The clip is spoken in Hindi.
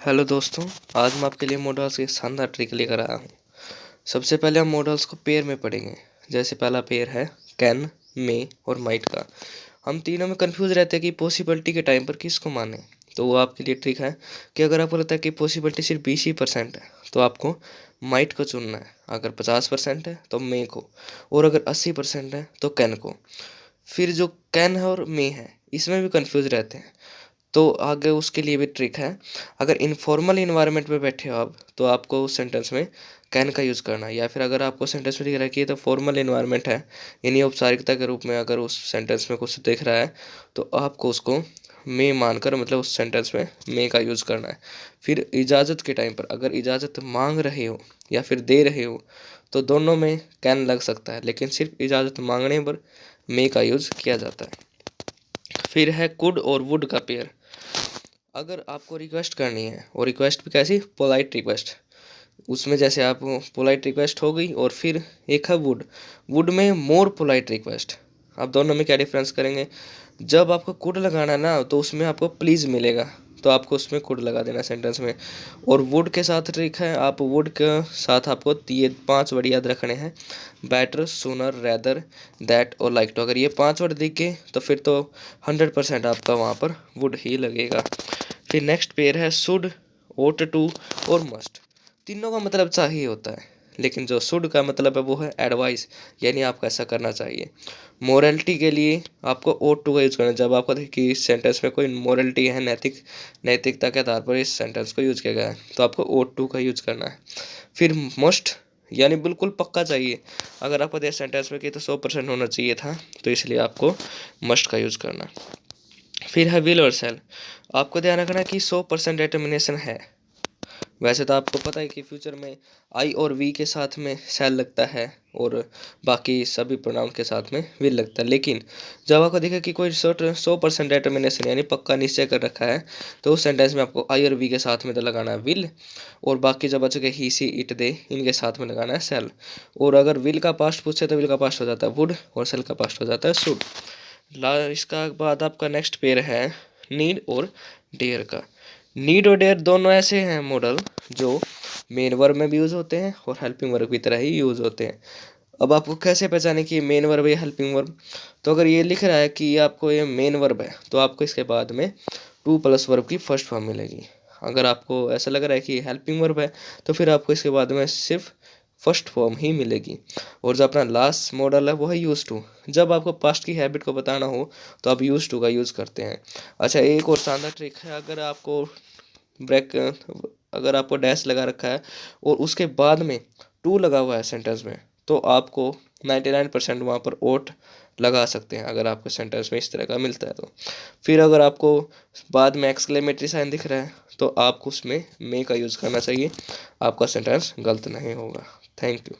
हेलो दोस्तों। आज मैं आपके लिए मॉडल्स की शानदार ट्रिक लेकर आया हूँ। सबसे पहले हम मॉडल्स को पेयर में पढ़ेंगे। जैसे पहला पेयर है कैन, मे और माइट का। हम तीनों में कंफ्यूज रहते हैं कि पॉसिबिलिटी के टाइम पर किसको माने। तो वो आपके लिए ट्रिक है कि अगर आपको लगता है कि पॉसिबिलिटी सिर्फ 20% है तो आपको माइट को चुनना है। अगर 50% है तो मे को, और अगर 80% है तो कैन को। फिर जो कैन है और मे है इसमें भी कंफ्यूज रहते हैं, तो आगे उसके लिए भी ट्रिक है। अगर इनफॉर्मल इन्वायरमेंट में बैठे हो आप तो आपको उस सेंटेंस में कैन का यूज़ करना है, या फिर अगर आपको सेंटेंस में दिख रहा है कि ये तो फॉर्मल इन्वायरमेंट है, यानी औपचारिकता के रूप में अगर उस सेंटेंस में कुछ दिख रहा है तो आपको उसको मे मानकर, मतलब उस सेंटेंस में मे का यूज़ करना है। फिर इजाज़त के टाइम पर अगर इजाज़त मांग रहे हो या फिर दे रहे हो तो दोनों में कैन लग सकता है, लेकिन सिर्फ इजाज़त मांगने पर मे का यूज़ किया जाता है। फिर है कुड और वुड का पेयर। अगर आपको रिक्वेस्ट करनी है, और रिक्वेस्ट भी कैसी, पोलाइट रिक्वेस्ट, उसमें जैसे आप पोलाइट रिक्वेस्ट हो गई, और फिर एक है वुड। वुड में मोर पोलाइट रिक्वेस्ट। आप दोनों में क्या डिफरेंस करेंगे? जब आपको कुड लगाना है ना तो उसमें आपको प्लीज़ मिलेगा, तो आपको उसमें कुड लगा देना सेंटेंस में। और वुड के साथ ट्रिक है, आप वुड के साथ आपको ये 5 वर्ड याद रखने हैं। बेटर, सूनर, रेदर, दैट और लाइक टू। अगर ये 5 वर्ड दिख गए तो फिर तो 100% आपका वहाँ पर वुड ही लगेगा। फिर नेक्स्ट पेयर है शुड, ought टू और मस्ट। तीनों का मतलब चाहिए होता है, लेकिन जो शुड का मतलब है वो है एडवाइस, यानी आपको ऐसा करना चाहिए। मोरलिटी के लिए आपको ought टू का यूज़ करना है। जब आपको देखिए कि इस सेंटेंस में कोई मोरलिटी है, नैतिकता के आधार पर इस सेंटेंस को यूज़ किया गया है, तो आपको ought टू का यूज़ करना है। फिर मस्ट, यानी बिल्कुल पक्का चाहिए। अगर आपको दे सेंटेंस में कि तो 100% होना चाहिए था, तो इसलिए आपको मस्ट का यूज़ करना है। फिर है विल और सेल। आपको ध्यान रखना है कि 100% डिटर्मिनेशन है। वैसे तो आपको पता है कि फ्यूचर में आई और वी के साथ में सेल लगता है और बाकी सभी प्रोनाउन के साथ में विल लगता है, लेकिन जब आपको देखा कि कोई 100% डिटर्मिनेशन यानी पक्का निश्चय कर रखा है, तो उस सेंटेंस में आपको आई और वी के साथ में तो लगाना है विल, और बाकी जब बच गए ही, सी, इट, दे, इनके साथ में लगाना है सेल। और अगर विल का पास्ट पूछे तो विल का पास्ट हो जाता है वुड, और सेल का पास्ट हो जाता है शुड। इसका बाद आपका नेक्स्ट पेयर है नीड और डेयर का। नीड और डेयर दोनों ऐसे हैं मॉडल जो मेन वर्ब में भी यूज़ होते हैं और हेल्पिंग वर्ब की तरह ही यूज़ होते हैं। अब आपको कैसे पहचाने कि ये मेन वर्ब है हेल्पिंग वर्ब? तो अगर ये लिख रहा है कि आपको ये मेन वर्ब है तो आपको इसके बाद में टू प्लस वर्ब की फर्स्ट फॉर्म मिलेगी। अगर आपको ऐसा लग रहा है कि हेल्पिंग वर्ब है तो फिर आपको इसके बाद में सिर्फ फर्स्ट फॉर्म ही मिलेगी। और जो अपना लास्ट मॉडल है वो है यूज टू। जब आपको पास्ट की हैबिट को बताना हो तो आप यूज टू का यूज़ करते हैं। अच्छा, एक और शानदार ट्रिक है। ब्रेक अगर आपको डैश लगा रखा है और उसके बाद में टू लगा हुआ है सेंटेंस में, तो आपको 99% वहाँ पर ओट लगा सकते हैं, अगर आपको सेंटेंस में इस तरह का मिलता है तो। फिर अगर आपको बाद में एक्सक्लेमेटरी साइन दिख रहा है तो आपको उसमें मे का यूज़ करना चाहिए, आपका सेंटेंस गलत नहीं होगा। Thank you.